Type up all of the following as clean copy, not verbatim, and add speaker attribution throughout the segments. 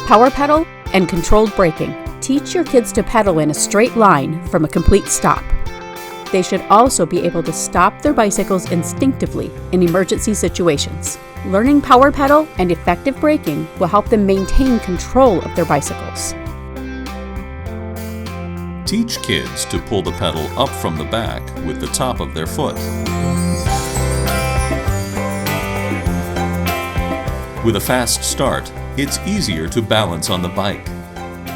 Speaker 1: power pedal, and controlled braking. Teach your kids to pedal in a straight line from a complete stop. They should also be able to stop their bicycles instinctively in emergency situations. Learning power pedal and effective braking will help them maintain control of their bicycles.
Speaker 2: Teach kids to pull the pedal up from the back with the top of their foot. With a fast start, it's easier to balance on the bike.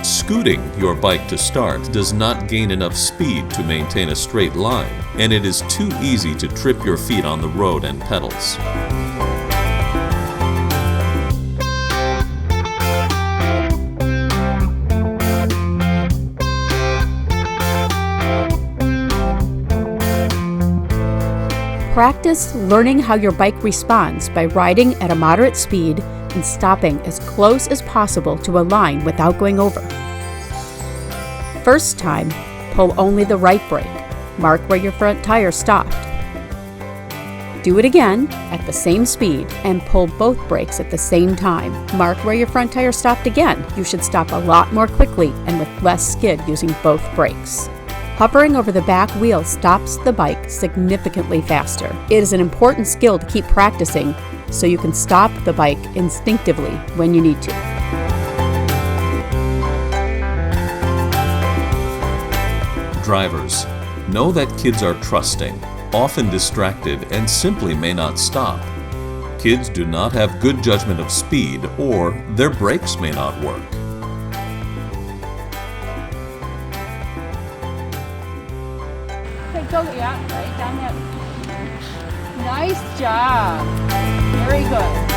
Speaker 2: Scooting your bike to start does not gain enough speed to maintain a straight line, and it is too easy to trip your feet on the road and pedals.
Speaker 1: Practice learning how your bike responds by riding at a moderate speed and stopping as close as possible to a line without going over. First time, pull only the right brake. Mark where your front tire stopped. Do it again at the same speed and pull both brakes at the same time. Mark where your front tire stopped again. You should stop a lot more quickly and with less skid using both brakes. Hovering over the back wheel stops the bike significantly faster. It is an important skill to keep practicing so you can stop the bike instinctively when you need to.
Speaker 2: Drivers, know that kids are trusting, often distracted, and simply may not stop. Kids do not have good judgment of speed, or their brakes may not work.
Speaker 3: Nice job. Very good.